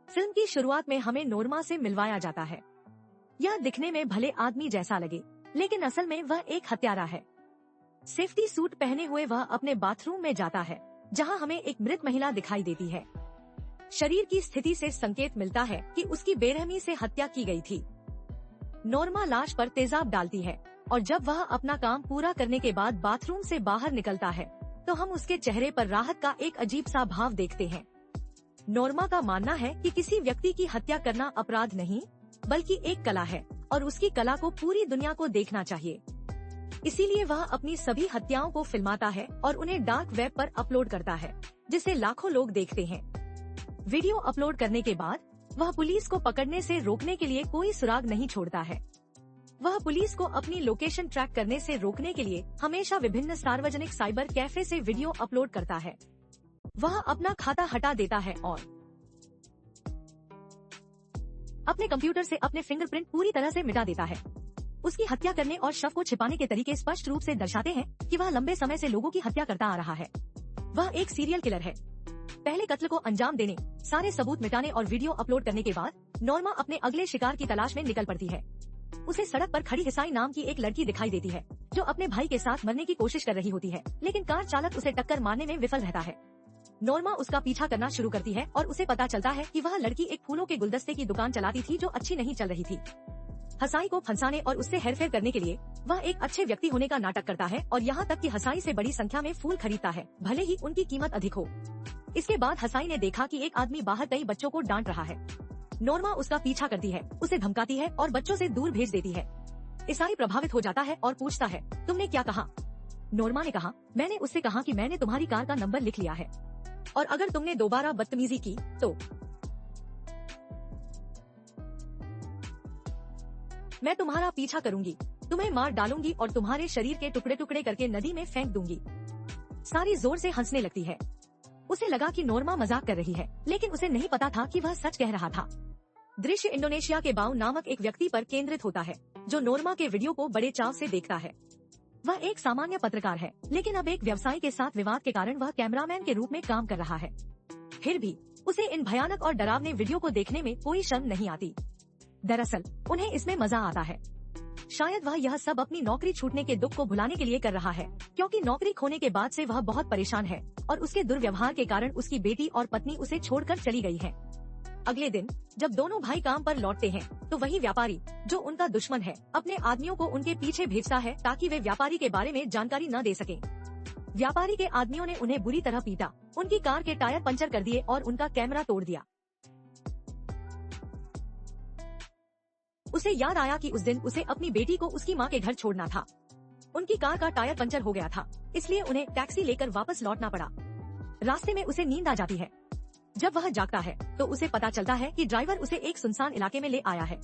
Film की शुरुआत में हमें नोर्मा से मिलवाया जाता है। यह दिखने में भले आदमी जैसा लगे, लेकिन असल में वह एक हत्यारा है। सेफ्टी सूट पहने हुए वह अपने बाथरूम में जाता है, जहां हमें एक मृत महिला दिखाई देती है। शरीर की स्थिति से संकेत मिलता है कि उसकी बेरहमी से हत्या की गई थी। नोर्मा लाश पर तेजाब डालती है और जब वह अपना काम पूरा करने के बाद बाथरूम से बाहर निकलता है, तो हम उसके चेहरे पर राहत का एक अजीब सा भाव देखते हैं। नोर्मा का मानना है कि किसी व्यक्ति की हत्या करना अपराध नहीं, बल्कि एक कला है और उसकी कला को पूरी दुनिया को देखना चाहिए। इसीलिए वह अपनी सभी हत्याओं को फिल्माता है और उन्हें डार्क वेब पर अपलोड करता है, जिसे लाखों लोग देखते हैं। वीडियो अपलोड करने के बाद वह पुलिस को पकड़ने से रोकने के लिए कोई सुराग नहीं छोड़ता है। वह पुलिस को अपनी लोकेशन ट्रैक करने से रोकने के लिए हमेशा विभिन्न सार्वजनिक साइबर कैफे से वीडियो अपलोड करता है। वह अपना खाता हटा देता है और अपने कंप्यूटर से अपने फिंगरप्रिंट पूरी तरह से मिटा देता है। उसकी हत्या करने और शव को छिपाने के तरीके स्पष्ट रूप से दर्शाते हैं कि वह लंबे समय से लोगों की हत्या करता आ रहा है। वह एक सीरियल किलर है। पहले कत्ल को अंजाम देने, सारे सबूत मिटाने और वीडियो अपलोड करने के बाद नोर्मा अपने अगले शिकार की तलाश में निकल पड़ती है। उसे सड़क पर खड़ी हिसाई नाम की एक लड़की दिखाई देती है, जो अपने भाई के साथ मरने की कोशिश कर रही होती है, लेकिन कार चालक उसे टक्कर मारने में विफल रहता है। नोर्मा उसका पीछा करना शुरू करती है और उसे पता चलता है कि वह लड़की एक फूलों के गुलदस्ते की दुकान चलाती थी, जो अच्छी नहीं चल रही थी। हसाई को फंसाने और उससे हेरफेर करने के लिए वह एक अच्छे व्यक्ति होने का नाटक करता है और यहाँ तक कि हसाई से बड़ी संख्या में फूल खरीदता है, भले ही उनकी कीमत अधिक हो। इसके बाद हसाई ने देखा कि एक आदमी बाहर कई बच्चों को डांट रहा है। नोर्मा उसका पीछा करती है, उसे धमकाती है और बच्चों से दूर भेज देती है। ईसाई प्रभावित हो जाता है और पूछता है, तुमने क्या कहा? नोर्मा ने कहा, मैंने उससे कहा कि मैंने तुम्हारी कार का नंबर लिख लिया है और अगर तुमने दोबारा बदतमीजी की तो मैं तुम्हारा पीछा करूंगी, तुम्हें मार डालूंगी और तुम्हारे शरीर के टुकड़े टुकड़े करके नदी में फेंक दूंगी। सारी जोर से हंसने लगती है। उसे लगा कि नोर्मा मजाक कर रही है, लेकिन उसे नहीं पता था कि वह सच कह रहा था। दृश्य इंडोनेशिया के बाउ नामक एक व्यक्ति पर केंद्रित होता है, जो नोर्मा के वीडियो को बड़े चाव से देखता है। वह एक सामान्य पत्रकार है, लेकिन अब एक व्यवसायी के साथ विवाद के कारण वह कैमरामैन के रूप में काम कर रहा है। फिर भी उसे इन भयानक और डरावने वीडियो को देखने में कोई शर्म नहीं आती। दरअसल उन्हें इसमें मजा आता है। शायद वह यह सब अपनी नौकरी छूटने के दुख को भुलाने के लिए कर रहा है, क्योंकि नौकरी खोने के बाद से वह बहुत परेशान है और उसके दुर्व्यवहार के कारण उसकी बेटी और पत्नी उसे छोड़कर चली गई है। अगले दिन जब दोनों भाई काम पर लौटते हैं, तो वही व्यापारी, जो उनका दुश्मन है, अपने आदमियों को उनके पीछे भेजता है ताकि वे व्यापारी के बारे में जानकारी न दे सकें। व्यापारी के आदमियों ने उन्हें बुरी तरह पीटा, उनकी कार के टायर पंचर कर दिए और उनका कैमरा तोड़ दिया। उसे याद आया कि उस दिन उसे अपनी बेटी को उसकी माँ के घर छोड़ना था। उनकी कार का टायर पंचर हो गया था, इसलिए उन्हें टैक्सी लेकर वापस लौटना पड़ा। रास्ते में उसे नींद आ जाती है। जब वह जागता है तो उसे पता चलता है कि ड्राइवर उसे एक सुनसान इलाके में ले आया है।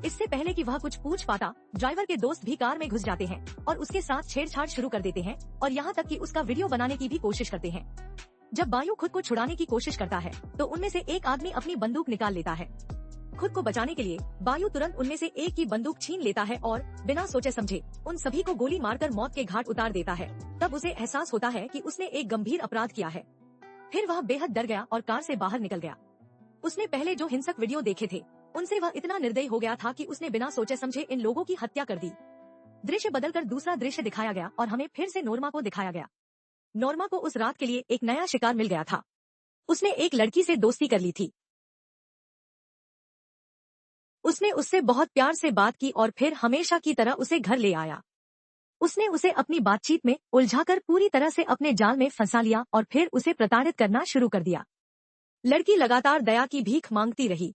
इससे पहले कि वह कुछ पूछ पाता, ड्राइवर के दोस्त भी कार में घुस जाते हैं और उसके साथ छेड़छाड़ शुरू कर देते हैं और यहाँ तक कि उसका वीडियो बनाने की भी कोशिश करते हैं। जब बायू खुद को छुड़ाने की कोशिश करता है, तो उनमें से एक आदमी अपनी बंदूक निकाल लेता है। खुद को बचाने के लिए बायू तुरंत उनमें से एक की बंदूक छीन लेता है और बिना सोचे समझे उन सभी को गोली मारकर मौत के घाट उतार देता है। तब उसे एहसास होता है कि उसने एक गंभीर अपराध किया है। फिर वह बेहद डर गया और कार से बाहर निकल गया। उसने पहले जो हिंसक वीडियो देखे थे, उनसे वह इतना निर्दयी हो गया था कि उसने बिना सोचे समझे इन लोगों की हत्या कर दी। दृश्य बदलकर दूसरा दृश्य दिखाया गया और हमें फिर से नोर्मा को दिखाया गया। नोर्मा को उस रात के लिए एक नया शिकार मिल गया था। उसने एक लड़की से दोस्ती कर ली थी। उसने उससे बहुत प्यार से बात की और फिर हमेशा की तरह उसे घर ले आया। उसने उसे अपनी बातचीत में उलझाकर पूरी तरह से अपने जाल में फंसा लिया और फिर उसे प्रताड़ित करना शुरू कर दिया। लड़की लगातार दया की भीख मांगती रही,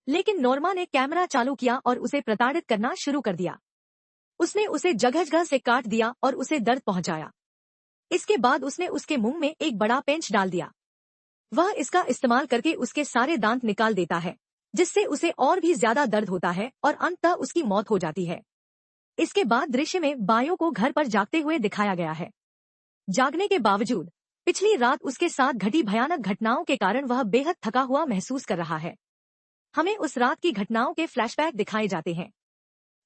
लेकिन नोर्मा ने कैमरा चालू किया और उसे प्रताड़ित करना शुरू कर दिया। उसने उसे जगह जगह से काट दिया और उसे दर्द पहुंचाया। इसके बाद उसने उसके मुंह में एक बड़ा पेंच डाल दिया। वह इसका इस्तेमाल करके उसके सारे दांत निकाल देता है, जिससे उसे और भी ज्यादा दर्द होता है और अंततः उसकी मौत हो जाती है। इसके बाद दृश्य में बायो को घर पर जागते हुए दिखाया गया है। जागने के बावजूद पिछली रात उसके साथ घटी भयानक घटनाओं के कारण वह बेहद थका हुआ महसूस कर रहा है। हमें उस रात की घटनाओं के फ्लैशबैक दिखाए जाते हैं।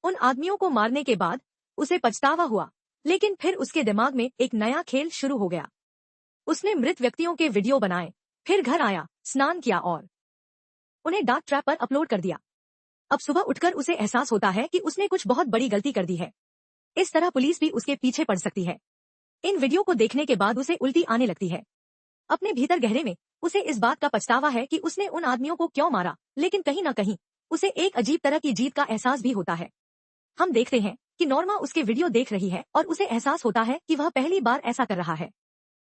उन आदमियों को मारने के बाद उसे पछतावा हुआ, लेकिन फिर उसके दिमाग में एक नया खेल शुरू हो गया। उसने मृत व्यक्तियों के वीडियो बनाए, फिर घर आया, स्नान किया और उन्हें डार्क ट्रैप पर अपलोड कर दिया। अब सुबह उठकर उसे एहसास होता है कि उसने कुछ बहुत बड़ी गलती कर दी है। इस तरह पुलिस भी उसके पीछे पड़ सकती है। इन वीडियो को देखने के बाद उसे उल्टी आने लगती है। अपने भीतर गहरे में उसे इस बात का पछतावा है कि उसने उन आदमियों को क्यों मारा, लेकिन कहीं न कहीं उसे एक अजीब तरह की जीत का एहसास भी होता है। हम देखते हैं कि नॉर्मा उसके वीडियो देख रही है और उसे एहसास होता है कि वह पहली बार ऐसा कर रहा है।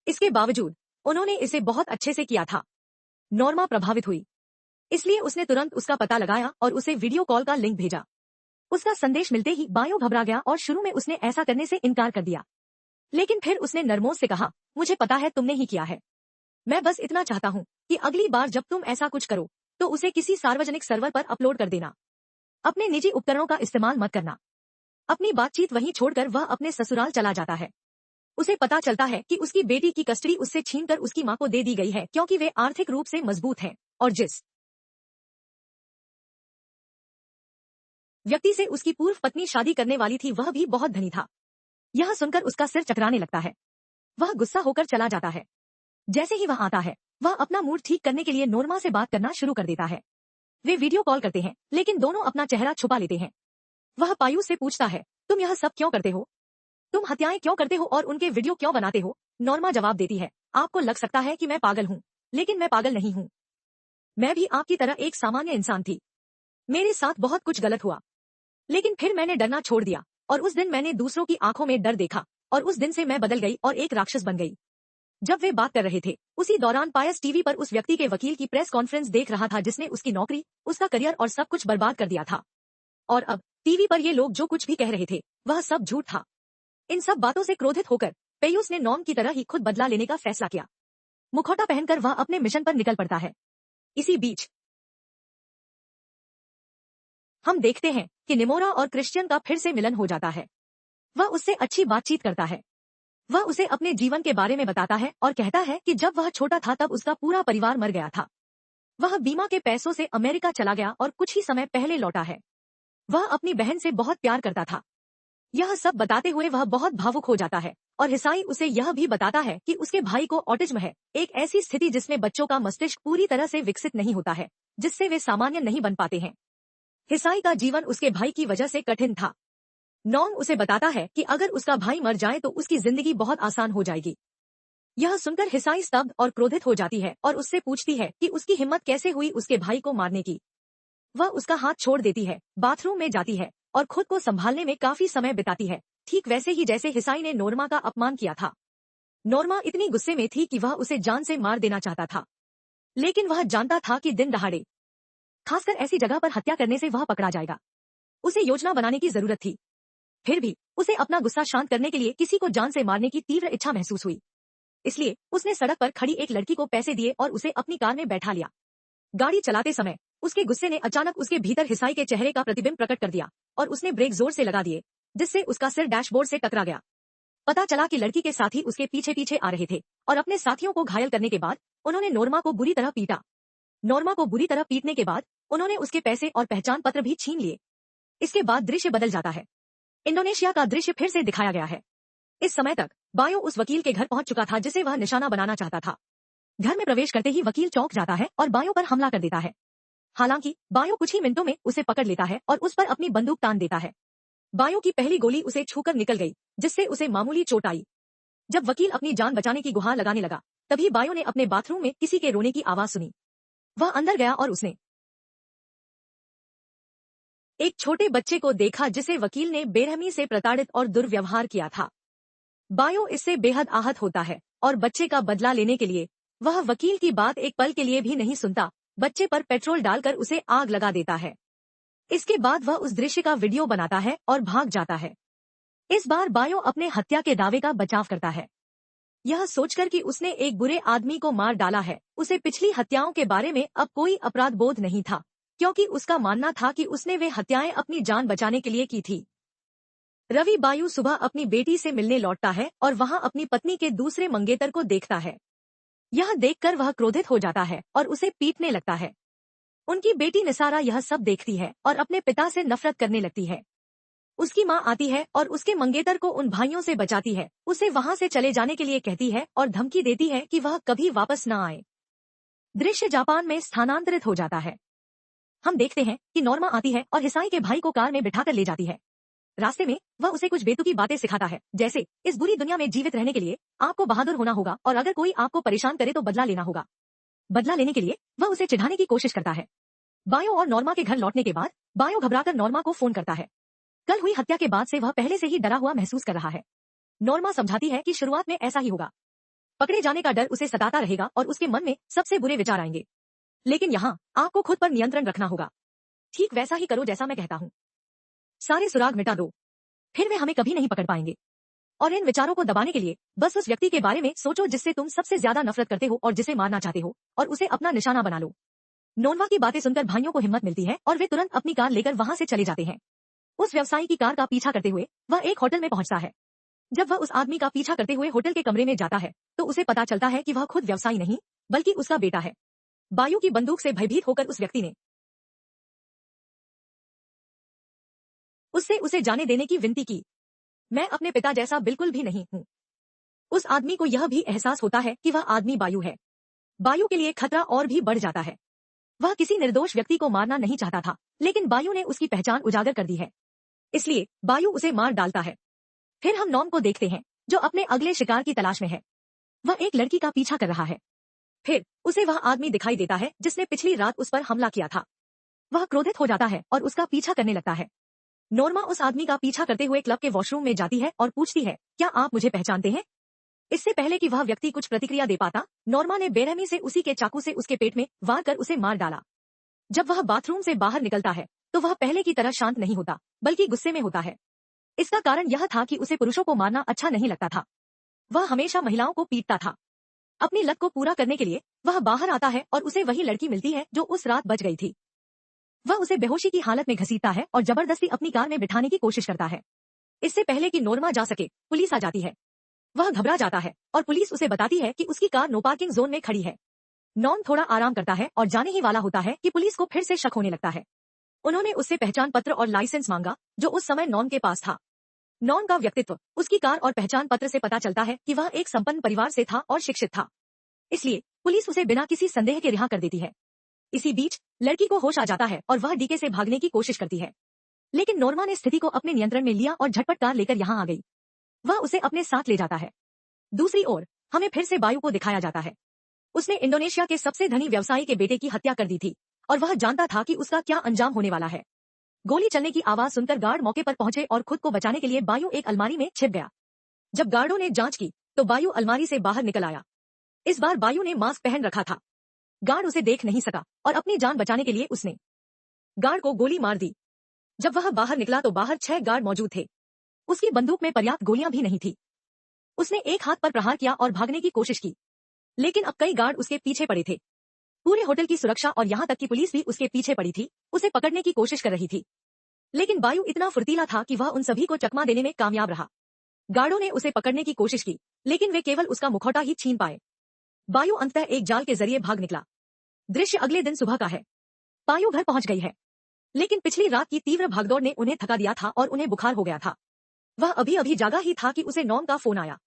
इसके बावजूद उन्होंने इसे बहुत अच्छे से किया था। नॉर्मा प्रभावित हुई, इसलिए उसने तुरंत उसका पता लगाया और उसे वीडियो कॉल का लिंक भेजा। उसका संदेश मिलते ही बायो घबरा गया और शुरू में उसने ऐसा करने से इनकार कर दिया, लेकिन फिर उसने नरमोश से कहा, मुझे पता है तुमने ही किया है। मैं बस इतना चाहता हूँ कि अगली बार जब तुम ऐसा कुछ करो तो उसे किसी सार्वजनिक सर्वर पर अपलोड कर देना। अपने निजी उपकरणों का इस्तेमाल मत करना। अपनी बातचीत वहीं छोड़कर वह अपने ससुराल चला जाता है। उसे पता चलता है कि उसकी बेटी की कस्टडी उससे छीनकर उसकी मां को दे दी गई है, क्योंकि वे आर्थिक रूप से मजबूत हैं और जिस व्यक्ति से उसकी पूर्व पत्नी शादी करने वाली थी वह भी बहुत धनी था। यह सुनकर उसका सिर चकराने लगता है। वह गुस्सा होकर चला जाता है। जैसे ही वह आता है, वह अपना मूड ठीक करने के लिए नोर्मा से बात करना शुरू कर देता है। वे वीडियो कॉल करते हैं, लेकिन दोनों अपना चेहरा छुपा लेते हैं। वह पायु से पूछता है, तुम यह सब क्यों करते हो? तुम हत्याएं क्यों करते हो और उनके वीडियो क्यों बनाते हो? नॉर्मा जवाब देती है, आपको लग सकता है कि मैं पागल हूँ, लेकिन मैं पागल नहीं हूँ। मैं भी आपकी तरह एक सामान्य इंसान थी। मेरे साथ बहुत कुछ गलत हुआ, लेकिन फिर मैंने डरना छोड़ दिया और उस दिन मैंने दूसरों की आंखों में डर देखा और उस दिन से मैं बदल गई और एक राक्षस बन गई। जब वे बात कर रहे थे, उसी दौरान पायस टीवी पर उस व्यक्ति के वकील की प्रेस कॉन्फ्रेंस देख रहा था जिसने उसकी नौकरी, उसका करियर और सब कुछ बर्बाद कर दिया था। और अब टीवी पर ये लोग जो कुछ भी कह रहे थे वह सब झूठ था। इन सब बातों से क्रोधित होकर पेयूस ने नॉर्म की तरह ही खुद बदला लेने का फैसला किया। मुखौटा पहनकर वह अपने मिशन पर निकल पड़ता है। इसी बीच हम देखते हैं कि निमोरा और क्रिश्चियन का फिर से मिलन हो जाता है। वह उससे अच्छी बातचीत करता है। वह उसे अपने जीवन के बारे में बताता है और कहता है कि जब वह छोटा था तब उसका पूरा परिवार मर गया था। वह बीमा के पैसों से अमेरिका चला गया और कुछ ही समय पहले लौटा है। वह अपनी बहन से बहुत प्यार करता था। यह सब बताते हुए वह बहुत भावुक हो जाता है और हिसाई उसे यह भी बताता है कि उसके भाई को ऑटिज्म है, एक ऐसी स्थिति जिसमें बच्चों का मस्तिष्क पूरी तरह से विकसित नहीं होता है, जिससे वे सामान्य नहीं बन पाते हैं। हिसाई का जीवन उसके भाई की वजह से कठिन था। नॉर्म उसे बताता है कि अगर उसका भाई मर जाए तो उसकी जिंदगी बहुत आसान हो जाएगी। यह सुनकर हिसाई स्तब्ध और क्रोधित हो जाती है और उससे पूछती है कि उसकी हिम्मत कैसे हुई उसके भाई को मारने की। वह उसका हाथ छोड़ देती है, बाथरूम में जाती है और खुद को संभालने में काफी समय बिताती है, ठीक वैसे ही जैसे हिसाई ने नोर्मा का अपमान किया था। नोर्मा इतनी गुस्से में थी कि वह उसे जान से मार देना चाहता था, लेकिन वह जानता था कि दिन दहाड़े, खासकर ऐसी जगह पर हत्या करने से वह पकड़ा जाएगा। उसे योजना बनाने की जरूरत थी। फिर भी उसे अपना गुस्सा शांत करने के लिए किसी को जान से मारने की तीव्र इच्छा महसूस हुई। इसलिए उसने सड़क पर खड़ी एक लड़की को पैसे दिए और उसे अपनी कार में बैठा लिया। गाड़ी चलाते समय उसके गुस्से ने अचानक उसके भीतर हिसाई के चेहरे का प्रतिबिंब प्रकट कर दिया और उसने ब्रेक जोर से लगा दिए, जिससे उसका सिर डैशबोर्ड से टकरा गया। पता चला कि लड़की के साथी उसके पीछे पीछे आ रहे थे और अपने साथियों को घायल करने के बाद उन्होंने नोर्मा को बुरी तरह पीटा। नोर्मा को बुरी तरह पीटने के बाद उन्होंने उसके पैसे और पहचान पत्र भी छीन लिए। इसके बाद दृश्य बदल जाता है। इंडोनेशिया का दृश्य फिर से दिखाया गया है। इस समय तक बायो उस वकील के घर पहुंच चुका था जिसे वह निशाना बनाना चाहता था। घर में प्रवेश करते ही वकील चौंक जाता है और बायो पर हमला कर देता है। हालांकि बायो कुछ ही मिनटों में उसे पकड़ लेता है और उस पर अपनी बंदूक तान देता है। बायो की पहली गोली उसे छूकर निकल गई, जिससे उसे मामूली चोट आई। जब वकील अपनी जान बचाने की गुहार लगाने लगा, तभी बायो ने अपने बाथरूम में किसी के रोने की आवाज सुनी। वह अंदर गया और उसने एक छोटे बच्चे को देखा जिसे वकील ने बेरहमी से प्रताड़ित और दुर्व्यवहार किया था। बायो इससे बेहद आहत होता है और बच्चे का बदला लेने के लिए वह वकील की बात एक पल के लिए भी नहीं सुनता, बच्चे पर पेट्रोल डालकर उसे आग लगा देता है। इसके बाद वह उस दृश्य का वीडियो बनाता है और भाग जाता है। इस बार बायो अपने हत्या के दावे का बचाव करता है। यह सोचकर कि उसने एक बुरे आदमी को मार डाला है, उसे पिछली हत्याओं के बारे में अब कोई अपराध बोध नहीं था, क्योंकि उसका मानना था कि उसने वे हत्याएं अपनी जान बचाने के लिए की थी। रवि बायू सुबह अपनी बेटी से मिलने लौटता है और वहां अपनी पत्नी के दूसरे मंगेतर को देखता है। यह देखकर वह क्रोधित हो जाता है और उसे पीटने लगता है। उनकी बेटी निसारा यह सब देखती है और अपने पिता से नफरत करने लगती है। उसकी मां आती है और उसके मंगेतर को उन भाइयों से बचाती है, उसे वहां से चले जाने के लिए कहती है और धमकी देती है कि वह कभी वापस न आए। दृश्य जापान में स्थानांतरित हो जाता है। हम देखते हैं कि नॉर्मा आती है और हिसाई के भाई को कार में बिठाकर ले जाती है। रास्ते में वह उसे कुछ बेतुकी बातें सिखाता है, जैसे इस बुरी दुनिया में जीवित रहने के लिए आपको बहादुर होना होगा और अगर कोई आपको परेशान करे तो बदला लेना होगा। बदला लेने के लिए वह उसे चिढ़ाने की कोशिश करता है। बायो और नॉर्मा के घर लौटने के बाद बायो घबराकर नॉर्मा को फोन करता है। कल हुई हत्या के बाद से वह पहले से ही डरा हुआ महसूस कर रहा है। नॉर्मा समझाती है कि शुरुआत में ऐसा ही होगा, पकड़े जाने का डर उसे सताता रहेगा और उसके मन में सबसे बुरे विचार आएंगे, लेकिन यहाँ आपको खुद पर नियंत्रण रखना होगा। ठीक वैसा ही करो जैसा मैं कहता हूँ। सारे सुराग मिटा दो, फिर वे हमें कभी नहीं पकड़ पाएंगे। और इन विचारों को दबाने के लिए बस उस व्यक्ति के बारे में सोचो जिससे तुम सबसे ज्यादा नफरत करते हो और जिसे मारना चाहते हो, और उसे अपना निशाना बना लो। नोनवा की बातें सुनकर भाइयों को हिम्मत मिलती है और वे तुरंत अपनी कार लेकर वहां से चले जाते हैं। उस व्यवसायी की कार का पीछा करते हुए वह एक होटल में पहुंचता है। जब वह उस आदमी का पीछा करते हुए होटल के कमरे में जाता है तो उसे पता चलता है कि वह खुद व्यवसायी नहीं बल्कि उसका बेटा है। बायु की बंदूक से भयभीत होकर उस व्यक्ति ने उससे उसे जाने देने की विनती की। मैं अपने पिता जैसा बिल्कुल भी नहीं हूँ। उस आदमी को यह भी एहसास होता है कि वह आदमी बायु है। बायु के लिए खतरा और भी बढ़ जाता है। वह किसी निर्दोष व्यक्ति को मारना नहीं चाहता था, लेकिन बायु ने उसकी पहचान उजागर कर दी है, इसलिए बायु उसे मार डालता है। फिर हम नॉम को देखते हैं जो अपने अगले शिकार की तलाश में है। वह एक लड़की का पीछा कर रहा है। फिर उसे वह आदमी दिखाई देता है जिसने पिछली रात उस पर हमला किया था। वह क्रोधित हो जाता है और उसका पीछा करने लगता है। नोर्मा उस आदमी का पीछा करते हुए क्लब के वॉशरूम में जाती है और पूछती है, क्या आप मुझे पहचानते हैं? इससे पहले कि वह व्यक्ति कुछ प्रतिक्रिया दे पाता, नोर्मा ने बेरहमी से उसी के चाकू से उसके पेट में वार कर उसे मार डाला। जब वह बाथरूम से बाहर निकलता है तो वह पहले की तरह शांत नहीं होता बल्कि गुस्से में होता है। इसका कारण यह था कि उसे पुरुषों को मारना अच्छा नहीं लगता था। वह हमेशा महिलाओं को पीटता था। अपनी लत को पूरा करने के लिए वह बाहर आता है और उसे वही लड़की मिलती है जो उस रात बच गई थी। वह उसे बेहोशी की हालत में घसीटता है और जबरदस्ती अपनी कार में बिठाने की कोशिश करता है। इससे पहले कि नोर्मा जा सके पुलिस आ जाती है। वह घबरा जाता है और पुलिस उसे बताती है कि उसकी कार नो पार्किंग जोन में खड़ी है। नॉन थोड़ा आराम करता है और जाने ही वाला होता है कि पुलिस को फिर से शक होने लगता है। उन्होंने उससे पहचान पत्र और लाइसेंस मांगा जो उस समय नॉन के पास था। नॉन का व्यक्तित्व, उसकी कार और पहचान पत्र से पता चलता है कि वह एक संपन्न परिवार से था और शिक्षित था। इसलिए पुलिस उसे बिना किसी संदेह के रिहा कर देती है। इसी बीच लड़की को होश आ जाता है और वह डीके से भागने की कोशिश करती है, लेकिन नोर्मा ने स्थिति को अपने नियंत्रण में लिया और झटपट कार लेकर यहाँ आ गई। वह उसे अपने साथ ले जाता है। दूसरी ओर हमें फिर से बायु को दिखाया जाता है। उसने इंडोनेशिया के सबसे धनी व्यवसायी के बेटे की हत्या कर दी थी और वह जानता था कि उसका क्या अंजाम होने वाला है। गोली चलने की आवाज सुनकर गार्ड मौके पर पहुंचे और खुद को बचाने के लिए बायु एक अलमारी में छिप गया। जब गार्डों ने जांच की तो बायु अलमारी से बाहर निकल आया। इस बार बायु ने मास्क पहन रखा था। गार्ड उसे देख नहीं सका और अपनी जान बचाने के लिए उसने गार्ड को गोली मार दी। जब वह बाहर निकला तो बाहर 6 गार्ड मौजूद थे। उसकी बंदूक में पर्याप्त गोलियां भी नहीं थी। उसने एक हाथ पर प्रहार किया और भागने की कोशिश की, लेकिन अब कई गार्ड उसके पीछे पड़े थे। पूरे होटल की सुरक्षा और यहाँ तक कि पुलिस भी उसके पीछे पड़ी थी, उसे पकड़ने की कोशिश कर रही थी। लेकिन बायु इतना फुर्तीला था कि वह उन सभी को चकमा देने में कामयाब रहा। गार्डों ने उसे पकड़ने की कोशिश की, लेकिन वे केवल उसका मुखौटा ही छीन पाए। बायु अंततः एक जाल के जरिए भाग निकला। दृश्य अगले दिन सुबह का है। बायु घर पहुंच गई है, लेकिन पिछली रात की तीव्र भागदौड़ ने उन्हें थका दिया था और उन्हें बुखार हो गया था। वह अभी अभी जागा ही था कि उसे नॉम का फोन आया।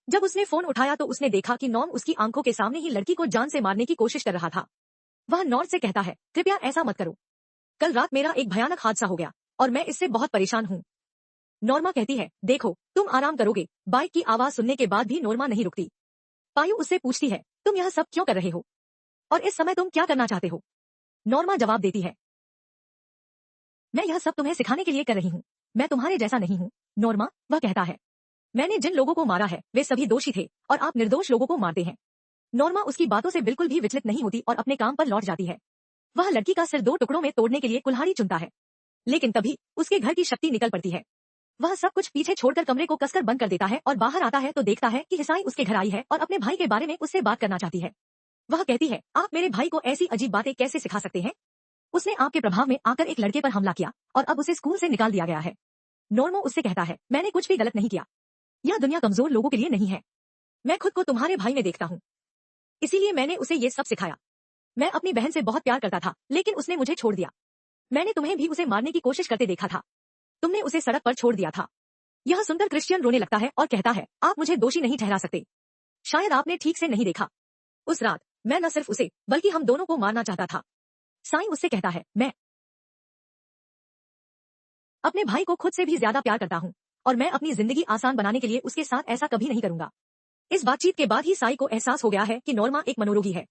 जब उसने फोन उठाया तो उसने देखा कि नॉम उसकी आंखों के सामने ही लड़की को जान से मारने की कोशिश कर रहा था। वह नॉर्थ से कहता है, कृपया ऐसा मत करो। कल रात मेरा एक भयानक हादसा हो गया और मैं इससे बहुत परेशान हूँ। नॉर्मा कहती है, देखो तुम आराम करोगे। बाइक की आवाज सुनने के बाद भी नॉर्मा नहीं रुकती। बायु उससे पूछती है, तुम यह सब क्यों कर रहे हो और इस समय तुम क्या करना चाहते हो? नॉर्मा जवाब देती है, मैं यह सब तुम्हें सिखाने के लिए कर रही हूँ। मैं तुम्हारे जैसा नहीं हूँ। नॉर्मा, वह कहता है, मैंने जिन लोगों को मारा है वे सभी दोषी थे और आप निर्दोष लोगों को मारते हैं। नॉर्मा उसकी बातों से बिल्कुल भी विचलित नहीं होती और अपने काम पर लौट जाती है। वह लड़की का सिर 2 टुकड़ों में तोड़ने के लिए कुल्हाड़ी चुनता है, लेकिन तभी उसके घर की शक्ति निकल पड़ती है। वह सब कुछ पीछे छोड़कर कमरे को कसकर बंद कर देता है और बाहर आता है तो देखता है कि हिसाई उसके घर आई है और अपने भाई के बारे में उससे बात करना चाहती है। वह कहती है, आप मेरे भाई को ऐसी अजीब बातें कैसे सिखा सकते हैं? उसने आपके प्रभाव में आकर एक लड़के पर हमला किया और अब उसे स्कूल से निकाल दिया गया है। नॉर्मो उससे कहता है, मैंने कुछ भी गलत नहीं किया। यह दुनिया कमजोर लोगों के लिए नहीं है। मैं खुद को तुम्हारे भाई में देखता हूँ, इसीलिए मैंने उसे ये सब सिखाया। मैं अपनी बहन से बहुत प्यार करता था, लेकिन उसने मुझे छोड़ दिया। मैंने तुम्हें भी उसे मारने की कोशिश करते देखा था। तुमने उसे सड़क पर छोड़ दिया था। यह सुनकर क्रिश्चियन रोने लगता है और कहता है, आप मुझे दोषी नहीं ठहरा सकते। शायद आपने ठीक से नहीं देखा। उस रात मैं न सिर्फ उसे बल्कि हम दोनों को मारना चाहता था। साई उससे कहता है, मैं अपने भाई को खुद से भी ज्यादा प्यार करता हूँ और मैं अपनी जिंदगी आसान बनाने के लिए उसके साथ ऐसा कभी नहीं करूंगा। इस बातचीत के बाद ही साई को एहसास हो गया है कि नॉर्मा एक मनोरोगी है।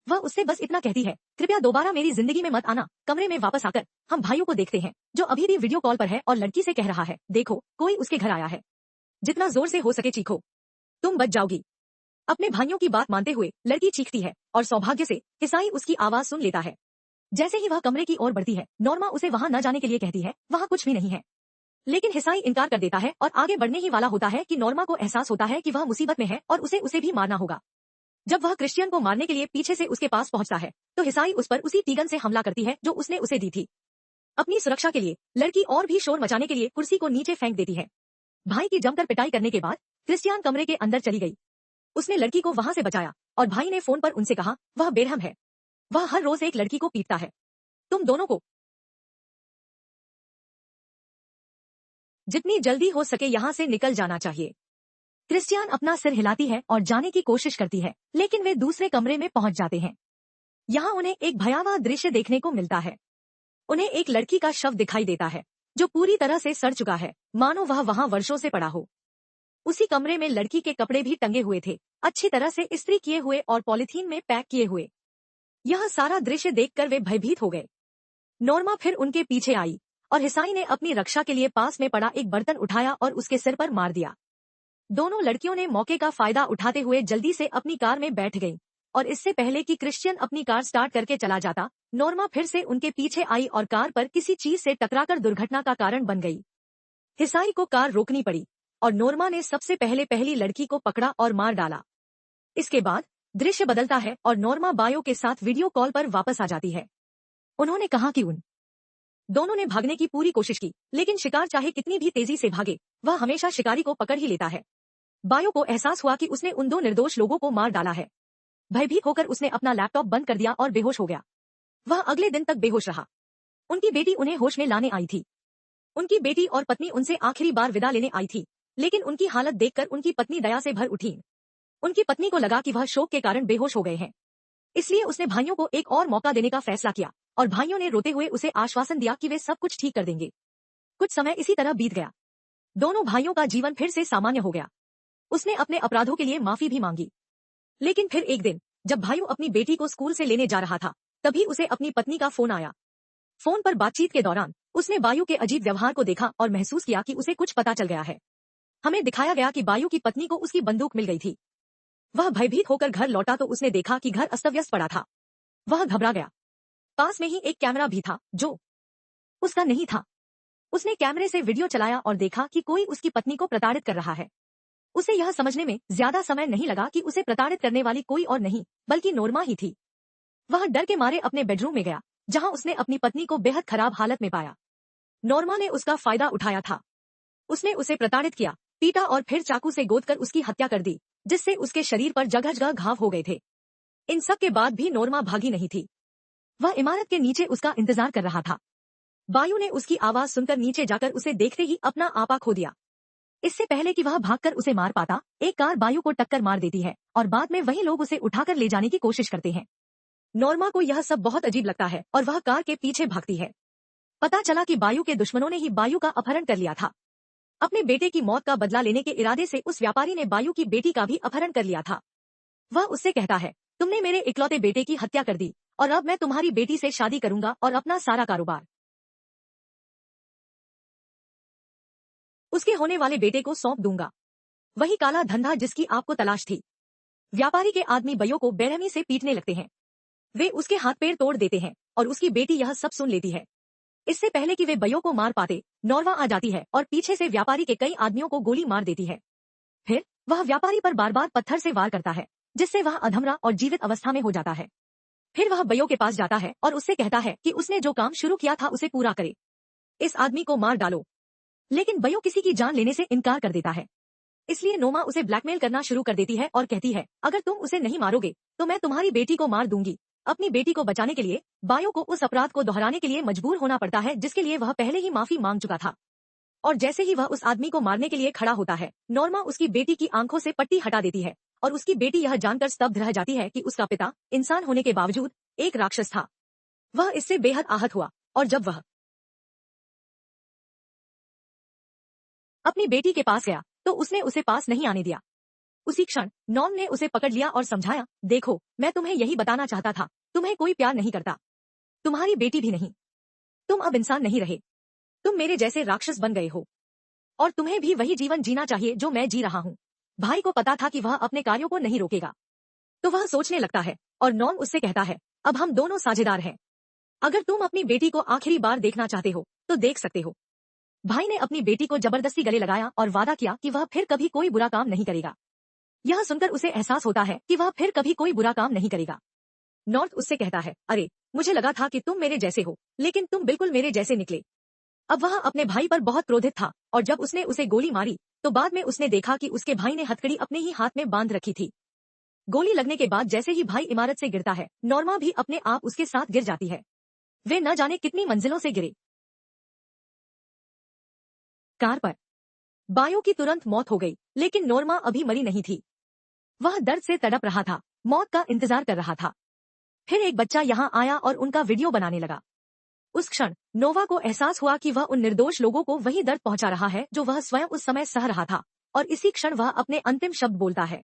वह उससे बस इतना कहती है, कृपया दोबारा मेरी जिंदगी में मत आना। कमरे में वापस आकर हम भाइयों को देखते हैं, जो अभी भी वीडियो कॉल पर है और लड़की से कह रहा है, देखो कोई उसके घर आया है, जितना जोर से हो सके चीखो, तुम बच जाओगी। अपने भाइयों की बात मानते हुए लड़की चीखती है और सौभाग्य से हिसाई उसकी आवाज सुन लेता है। जैसे ही वह कमरे की ओर बढ़ती है, नॉर्मा उसे वहां न जाने के लिए कहती है, वहां कुछ भी नहीं है। लेकिन हिसाई इनकार कर देता है और आगे बढ़ने ही वाला होता है कि नॉर्मा को एहसास होता है कि वह मुसीबत में है और उसे भी मारना होगा। जब वह क्रिश्चियन को मारने के लिए पीछे से उसके पास पहुंचता है, तो हिसाई उस पर उसी तीगन से हमला करती है जो उसने उसे दी थी। अपनी सुरक्षा के लिए लड़की और भी शोर मचाने के लिए कुर्सी को नीचे फेंक देती है। भाई की जमकर पिटाई करने के बाद क्रिश्चियन कमरे के अंदर चली गई। उसने लड़की को वहां से बचाया और भाई ने फोन पर उनसे कहा, वह बेरहम है, वह हर रोज एक लड़की को पीटता है, तुम दोनों को जितनी जल्दी हो सके यहाँ से निकल जाना चाहिए। क्रिश्चियन अपना सिर हिलाती है और जाने की कोशिश करती है, लेकिन वे दूसरे कमरे में पहुंच जाते हैं। यहाँ उन्हें एक भयावह दृश्य देखने को मिलता है। उन्हें एक लड़की का शव दिखाई देता है, जो पूरी तरह से सड़ चुका है, मानो वह वहां वर्षों से पड़ा हो। उसी कमरे में लड़की के कपड़े भी टंगे हुए थे, अच्छी तरह से इस्त्री किए हुए और पॉलिथीन में पैक किए हुए। यह सारा दृश्य देखकर वे भयभीत हो गए। नॉर्मा फिर उनके पीछे आई और हिसाई ने अपनी रक्षा के लिए पास में पड़ा एक बर्तन उठाया और उसके सिर पर मार दिया। दोनों लड़कियों ने मौके का फायदा उठाते हुए जल्दी से अपनी कार में बैठ गईं और इससे पहले कि क्रिश्चियन अपनी कार स्टार्ट करके चला जाता, नॉर्मा फिर से उनके पीछे आई और कार पर किसी चीज से टकराकर दुर्घटना का कारण बन गई। हिसाई को कार रोकनी पड़ी और नॉर्मा ने सबसे पहले पहली लड़की को पकड़ा और मार डाला। इसके बाद दृश्य बदलता है और नॉर्मा बायो के साथ वीडियो कॉल पर वापस आ जाती है। उन्होंने कहा कि उन दोनों ने भागने की पूरी कोशिश की, लेकिन शिकार चाहे कितनी भी तेजी से भागे, वह हमेशा शिकारी को पकड़ ही लेता है। बायो को एहसास हुआ कि उसने उन दो निर्दोष लोगों को मार डाला है। भयभीत होकर उसने अपना लैपटॉप बंद कर दिया और बेहोश हो गया। वह अगले दिन तक बेहोश रहा। उनकी बेटी उन्हें होश में लाने आई थी। उनकी बेटी और पत्नी उनसे आखिरी बार विदा लेने आई थी, लेकिन उनकी हालत देखकर उनकी पत्नी दया से भर उठी। उनकी पत्नी को लगा कि वह शोक के कारण बेहोश हो गए हैं, इसलिए उसने भाइयों को एक और मौका देने का फैसला किया और भाइयों ने रोते हुए उसे आश्वासन दिया कि वे सब कुछ ठीक कर देंगे। कुछ समय इसी तरह बीत गया। दोनों भाइयों का जीवन फिर से सामान्य हो गया। उसने अपने अपराधों के लिए माफी भी मांगी। लेकिन फिर एक दिन जब भाइयों अपनी बेटी को स्कूल से लेने जा रहा था, तभी उसे अपनी पत्नी का फोन आया। फोन पर बातचीत के दौरान उसने बायु के अजीब व्यवहार को देखा और महसूस किया कि उसे कुछ पता चल गया है। हमें दिखाया गया कि बायु की पत्नी को उसकी बंदूक मिल गई थी। वह भयभीत होकर घर लौटा तो उसने देखा कि घर अस्तव्यस्त पड़ा था। वह घबरा गया। पास में ही एक कैमरा भी था जो उसका नहीं था। उसने कैमरे से वीडियो चलाया और देखा कि कोई उसकी पत्नी को प्रताड़ित कर रहा है। उसे यह समझने में ज्यादा समय नहीं लगा कि उसे प्रताड़ित करने वाली कोई और नहीं बल्कि नॉर्मा ही थी। वह डर के मारे अपने बेडरूम में गया, जहां उसने अपनी पत्नी को बेहद खराब हालत में पाया। नॉर्मा ने उसका फायदा उठाया था। उसने उसे प्रताड़ित किया, पीटा और फिर चाकू से गोदकर उसकी हत्या कर दी, जिससे उसके शरीर पर जगह जगह घाव हो गए थे। इन सब के बाद भी नॉर्मा भागी नहीं थी। वह इमारत के नीचे उसका इंतजार कर रहा था। बायु ने उसकी आवाज सुनकर नीचे जाकर उसे देखते ही अपना आपा खो दिया। इससे पहले कि वह भागकर उसे मार पाता, एक कार बायु को टक्कर मार देती है और बाद में वही लोग उसे उठाकर ले जाने की कोशिश करते हैं। नॉर्मा को यह सब बहुत अजीब लगता है और वह कार के पीछे भागती है। पता चला कि बायु के दुश्मनों ने ही बायु का अपहरण कर लिया था। अपने बेटे की मौत का बदला लेने के इरादे से उस व्यापारी ने बायु की बेटी का भी अपहरण कर लिया था। वह उससे कहता है, तुमने मेरे इकलौते बेटे की हत्या कर दी और अब मैं तुम्हारी बेटी से शादी करूंगा और अपना सारा कारोबार उसके होने वाले बेटे को सौंप दूंगा। वही काला धंधा जिसकी आपको तलाश थी। व्यापारी के आदमी बायु को बेरहमी से पीटने लगते हैं। वे उसके हाथ पैर तोड़ देते हैं और उसकी बेटी यह सब सुन लेती है। इससे पहले कि वे बायु को मार पाते, नॉर्मा आ जाती है और पीछे से व्यापारी के कई आदमियों को गोली मार देती है। फिर वह व्यापारी पर बार बार पत्थर से वार करता है, जिससे वह अधमरा और जीवित अवस्था में हो जाता है। फिर वह बायु के पास जाता है और उससे कहता है कि उसने जो काम शुरू किया था उसे पूरा करे। इस आदमी को मार डालो। लेकिन बायु किसी की जान लेने से इनकार कर देता है। इसलिए नोमा उसे ब्लैकमेल करना शुरू कर देती है और कहती है, अगर तुम उसे नहीं मारोगे तो मैं तुम्हारी बेटी को मार दूंगी। अपनी बेटी को बचाने के लिए बायु को उस अपराध को दोहराने के लिए मजबूर होना पड़ता है जिसके लिए वह पहले ही माफी मांग चुका था। और जैसे ही वह उस आदमी को मारने के लिए खड़ा होता है, नॉर्मा उसकी बेटी की आंखों से पट्टी हटा देती है और उसकी बेटी यह जानकर स्तब्ध रह जाती है कि उसका पिता इंसान होने के बावजूद एक राक्षस था। वह इससे बेहद आहत हुआ और जब वह अपनी बेटी के पास गया तो उसने उसे पास नहीं आने दिया। उसी क्षण नॉर्म ने उसे पकड़ लिया और समझाया, देखो मैं तुम्हें यही बताना चाहता था, तुम्हें कोई प्यार नहीं करता, तुम्हारी बेटी भी नहीं। तुम अब इंसान नहीं रहे, तुम मेरे जैसे राक्षस बन गए हो और तुम्हें भी वही जीवन जीना चाहिए जो मैं जी रहा हूँ। भाई को पता था कि वह अपने कार्यों को नहीं रोकेगा, तो वह सोचने लगता है और नॉर्म उससे कहता है, अब हम दोनों साझेदार हैं। अगर तुम अपनी बेटी को आखिरी बार देखना चाहते हो तो देख सकते हो। भाई ने अपनी बेटी को जबरदस्ती गले लगाया और वादा किया कि वह फिर कभी कोई बुरा काम नहीं करेगा। यह सुनकर उसे एहसास होता है कि वह फिर कभी कोई बुरा काम नहीं करेगा। नॉर्थ उससे कहता है, अरे मुझे लगा था कि तुम मेरे जैसे हो, लेकिन तुम बिल्कुल मेरे जैसे निकले। अब वह अपने भाई पर बहुत क्रोधित था और जब उसने उसे गोली मारी तो बाद में उसने देखा कि उसके भाई ने हथकड़ी अपने ही हाथ में बांध रखी थी। गोली लगने के बाद जैसे ही भाई इमारत से गिरता है, नॉर्मा भी अपने आप उसके साथ गिर जाती है। वे न जाने कितनी मंजिलों से गिरे। कार पर बायो की तुरंत मौत हो गई, लेकिन नोर्मा अभी मरी नहीं थी। वह दर्द से तड़प रहा था, मौत का इंतजार कर रहा था। फिर एक बच्चा यहाँ आया और उनका वीडियो बनाने लगा। उस क्षण नोवा को एहसास हुआ कि वह उन निर्दोष लोगों को वही दर्द पहुंचा रहा है जो वह स्वयं उस समय सह रहा था, और इसी क्षण वह अपने अंतिम शब्द बोलता है,